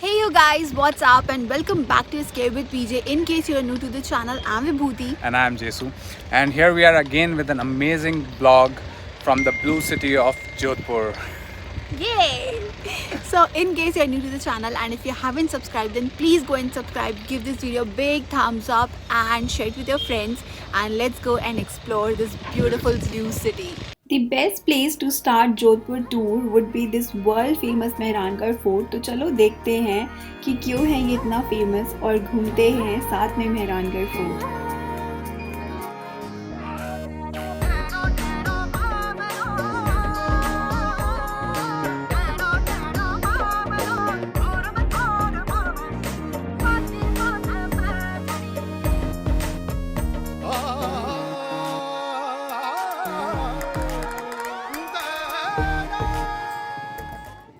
Hey you guys, what's up and welcome back to Escape with PJ. In case you're new to the channel, I'm Vibhuti. And I am Jesu. And here we are again with an amazing vlog from the blue city of Jodhpur. Yay! So in case you're new to the channel and if you haven't subscribed, then please go and subscribe, give this video a big thumbs up and share it with your friends, and let's go and explore this beautiful blue city. The best place to start Jodhpur tour would be this world famous Mehrangarh fort. तो चलो देखते हैं कि क्यों है ये इतना famous और घूमते हैं साथ में Mehrangarh fort.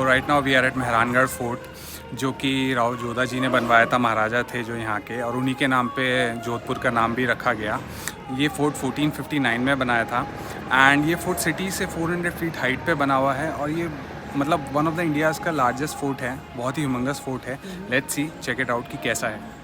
Right now we are at Mehrangarh fort, जो कि राव जोधा जी ने बनवाया था. महाराजा थे जो यहाँ के, और उन्हीं के नाम पे जोधपुर का नाम भी रखा गया. ये फोर्ट 1459 में बनाया था एंड ये फोर्ट सिटी से 400 फीट हाइट पे बना हुआ है. और ये मतलब वन ऑफ द इंडियाज़ का लार्जेस्ट फोर्ट है, बहुत ही ह्यूमंगस फोर्ट है. Let's see, check it out कि कैसा है.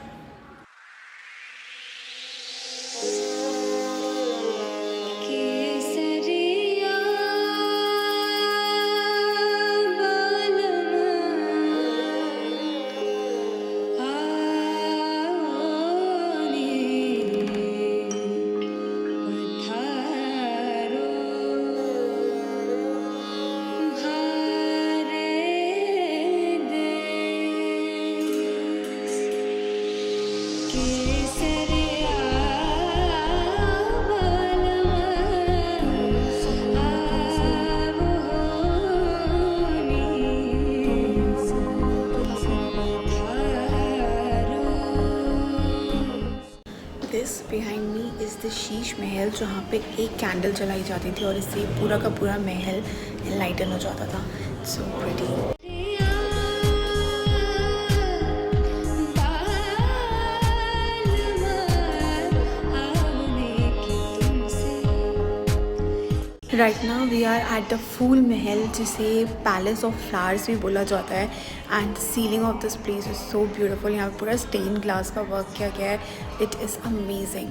This behind me is the Sheesh Mahal, जहाँ पे एक कैंडल जलाई जाती थी और इससे पूरा का पूरा महल एनलाइटन हो जाता था. So pretty. Right now we are at the Phool Mahal, जिसे पैलेस ऑफ फ्लावर्स भी बोला जाता है. And the ceiling of this place is so beautiful. यहाँ पे पूरा स्टेन ग्लास का वर्क किया गया है. It is amazing.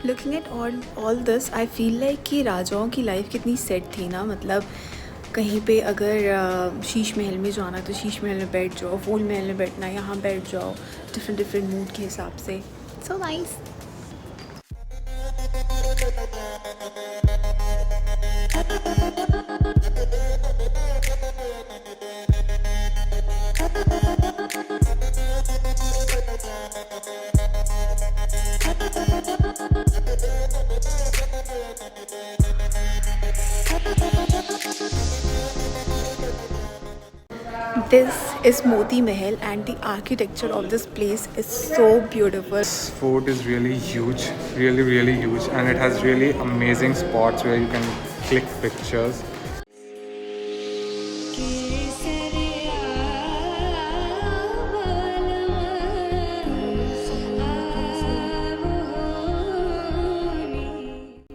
Looking at all this, I feel like कि राजाओं की लाइफ कितनी सेट थी ना. मतलब कहीं पे अगर शीश महल में जाना तो शीश महल में बैठ जाओ, फूल महल में बैठना, यहाँ बैठ जाओ, डिफरेंट मूड के हिसाब से. So nice. This is Moti Mahal and the architecture of this place is so beautiful. This fort is really huge, really huge, and it has really amazing spots where you can click pictures.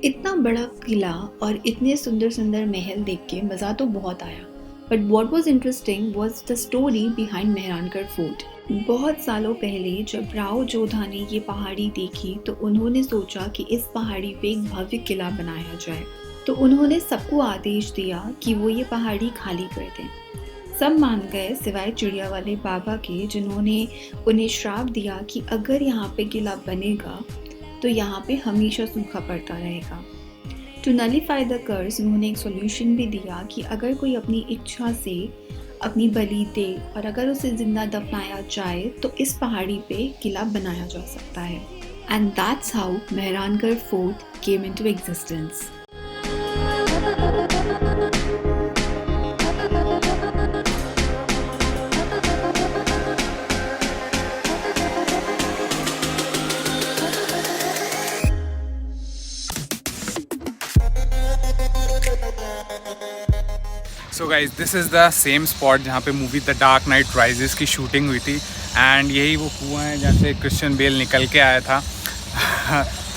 इतना बड़ा किला और इतने सुंदर सुंदर महल देख के मज़ा तो बहुत आया. But what was interesting was the story behind Mehrangarh fort. बहुत सालों पहले जब राव जोधा ने ये पहाड़ी देखी तो उन्होंने सोचा कि इस पहाड़ी पे एक भव्य किला बनाया जाए. तो उन्होंने सबको आदेश दिया कि वो ये पहाड़ी खाली कर दें. सब मान गए सिवाय चिड़िया वाले बाबा के, जिन्होंने उन्हें श्राप दिया कि अगर यहाँ पे किला बनेगा तो यहाँ पे हमेशा सूखा पड़ता रहेगा. टू नलीफाई द कर्स उन्होंने एक सॉल्यूशन भी दिया कि अगर कोई अपनी इच्छा से अपनी बलि दे और अगर उसे जिंदा दफनाया जाए तो इस पहाड़ी पे किला बनाया जा सकता है. And that's how Mehrangarh fort came into existence. So guys, this is the same spot जहाँ पे movie the dark night rises की शूटिंग हुई थी. एंड यही वो कुआं है जहाँ से क्रिश्चियन बेल निकल के आया था.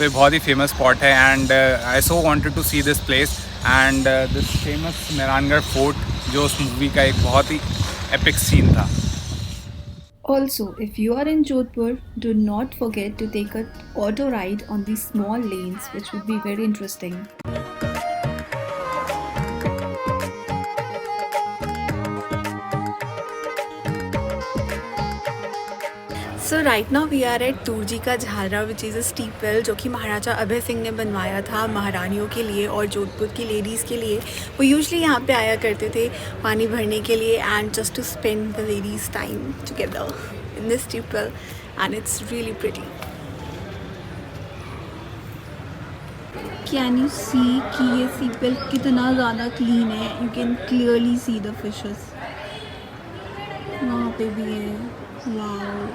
तो ये बहुत ही फेमस स्पॉट है and I so wanted to see this place and this famous Mehrangarh fort जो उस मूवी का एक बहुत ही एपिक सीन था। Also, if you are in Jodhpur, do not forget to take an auto ride on these small lanes, which would be very interesting. So right now we are at Turji का Jhalra, which is a steep well जो कि महाराजा अभय सिंह ने बनवाया था महारानियों के लिए और जोधपुर की लेडीज़ के लिए। वो यूजुअली यहाँ पे आया करते थे पानी भरने के लिए and just to spend the ladies time together in this steep well, and it's really pretty. Can you see कि ये steep well कितना ज़्यादा clean है? You can clearly see the fishes. वहाँ पे भी है। Wow.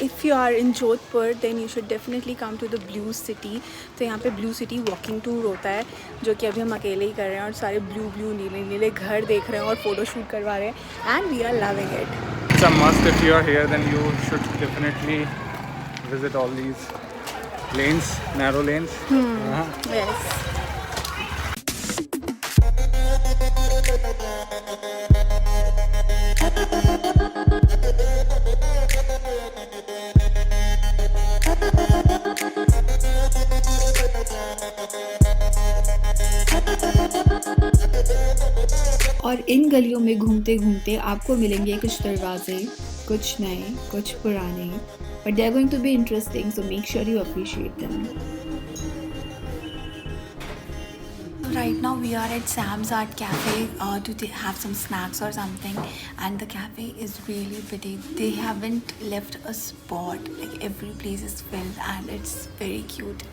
If you are in Jodhpur, then you should definitely come to the Blue City. तो यहाँ पे Blue City walking tour होता है जो कि अभी हम अकेले ही कर रहे हैं और सारे blue नीले नीले घर देख रहे हैं और फोटो शूट करवा रहे हैं and we are loving it. It's a must. If you are here, then you should definitely visit all these lanes, narrow lanes. Yes. और इन गलियों में घूमते घूमते आपको मिलेंगे कुछ दरवाजे, कुछ नए, कुछ पुराने, but they are going to be interesting, so make sure you appreciate them. Right now we are at Sam's Art Cafe to have some snacks or something, and the cafe is really pretty. They haven't left a spot, like every place is filled and it's very cute.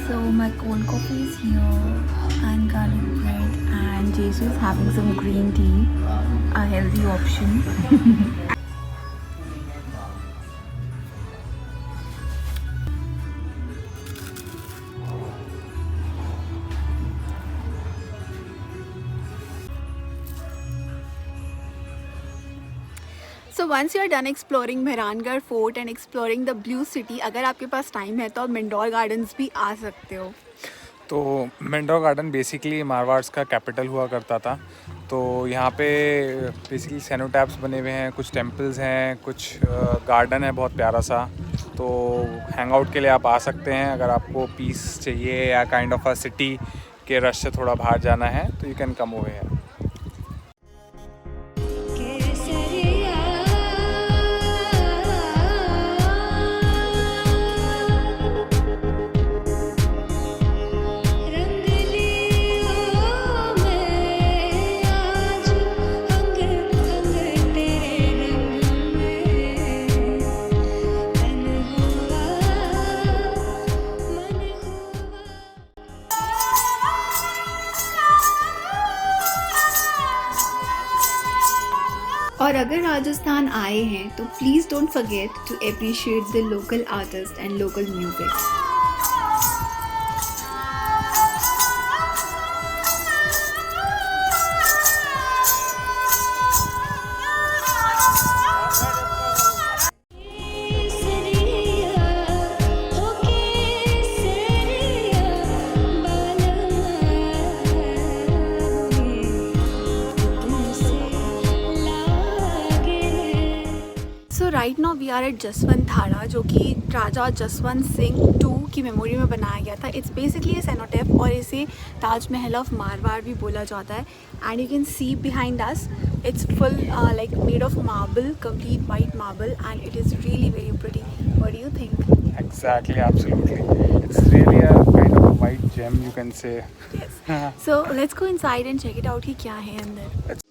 So my cold coffee is here and garlic bread, and Jesus is having some green tea, a healthy option. So once you are done exploring Mehrangarh fort and exploring the Blue City, अगर आपके पास time है तो आप मिंडोर gardens भी आ सकते हो। तो मिंडोर garden basically Marwar का कैपिटल हुआ करता था। तो यहाँ पे बेसिकली सेनोटैप्स बने हुए हैं, कुछ टेम्पल्स हैं, कुछ गार्डन है बहुत प्यारा सा। तो हैंग आउट के लिए आप आ सकते हैं अगर आपको पीस चाहिए या काइंड ऑफ अ सिटी के रश से थोड़ा बाहर जाना है तो you can come over here. और अगर राजस्थान आए हैं तो please don't forget to appreciate the local artist and local music. Right now we are at Jaswant Thada जो कि राजा जसवंत सिंह 2 की मेमोरी में बनाया गया था। इट्स बेसिकली ए सेनोटेप और इसे ताजमहल ऑफ मारवाड़ भी बोला जाता है। And you can see behind us it's full like made of marble, complete white marble, and it is really very pretty. What do you think? Exactly, absolutely. It's really a kind of a white gem, you can say. Yes. So let's go inside and check it out कि क्या है अंदर।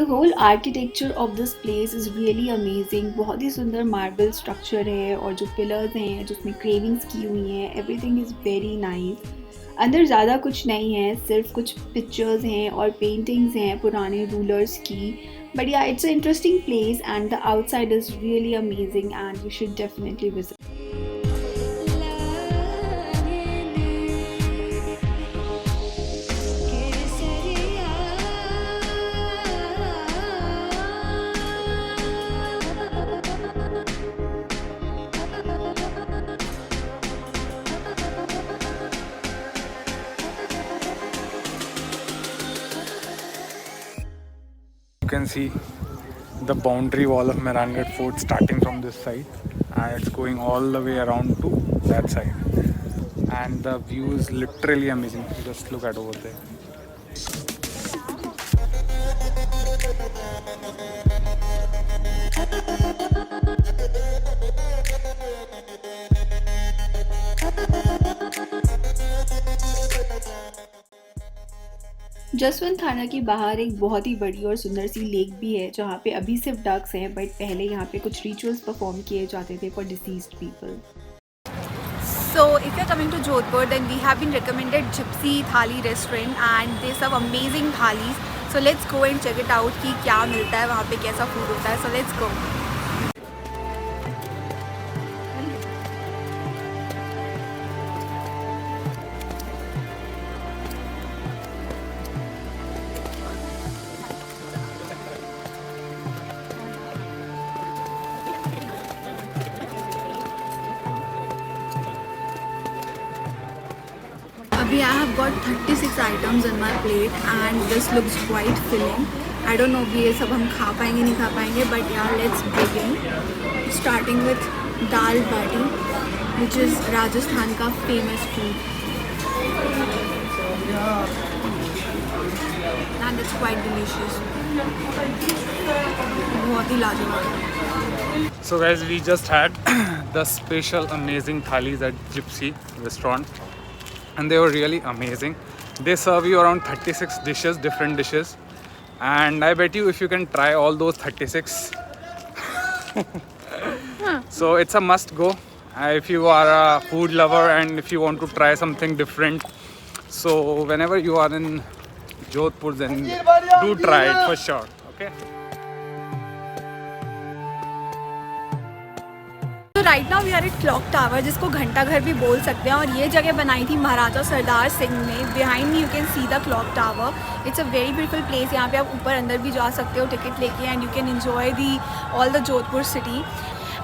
The whole architecture of this place is really amazing. बहुत ही सुंदर marble structure है और जो pillars हैं जिसमें carvings की हुई हैं, everything is very nice. अंदर ज़्यादा कुछ नहीं है, सिर्फ कुछ pictures हैं और paintings हैं पुराने rulers की. But yeah, it's an interesting place and the outside is really amazing and you should definitely visit. You can see the boundary wall of Mehrangarh Fort starting from this side and it's going all the way around to that side, and the view is literally amazing. Just look at over there. Jaswant थाना के बाहर एक बहुत ही बड़ी और सुंदर सी lake भी है जहाँ पे अभी सिर्फ डक्स हैं, बट पहले यहाँ पे कुछ रिचुअल्स परफॉर्म किए जाते थे for deceased people. So if you're coming to Jodhpur, then we have been recommended Gypsy Thali restaurant and they serve amazing thalis. So let's go and check it out कि क्या मिलता है वहाँ पे, कैसा फूड होता है. So let's go. Abhi I have got 36 items in my plate and this looks quite filling. I don't know कि ये सब हम खा पाएंगे नहीं खा पाएंगे, but yeah, let's begin. Starting with dal bati, which is Rajasthan का famous food. And it's quite delicious. बहुत ही लाजवाब. So guys, we just had the special amazing thalis at Gypsy restaurant and they were really amazing. They serve you around 36 dishes, different dishes, and I bet you if you can try all those 36 so it's a must go if you are a food lover and if you want to try something different. So whenever you are in Jodhpur, then do try it for sure. Okay. तो right now we are at clock tower, जिसको घंटा घर भी बोल सकते हैं, और ये जगह बनाई थी महाराजा सरदार सिंह ने. Behind me you can see the clock tower. It's a very beautiful place. यहाँ पे आप ऊपर अंदर भी जा सकते हो टिकट लेके and you can enjoy the all the Jodhpur city.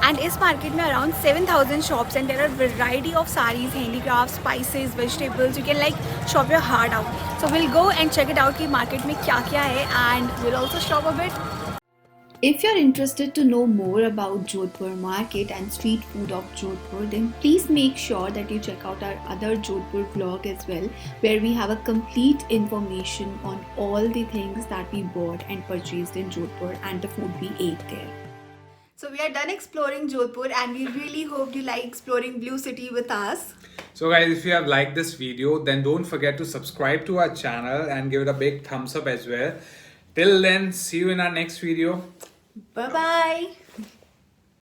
And इस मार्केट में around 7,000 shops and there are variety of saris, handicraft, spices, vegetables. You can like shop your heart out. So will go and check it out कि market में क्या क्या है and will also shop a bit. If you're interested to know more about Jodhpur market and street food of Jodhpur, then please make sure that you check out our other Jodhpur vlog as well, where we have a complete information on all the things that we bought and purchased in Jodhpur and the food we ate there. So we are done exploring Jodhpur and we really hope you like exploring Blue City with us. So guys, if you have liked this video, then don't forget to subscribe to our channel and give it a big thumbs up as well. Till then, see you in our next video. Bye bye.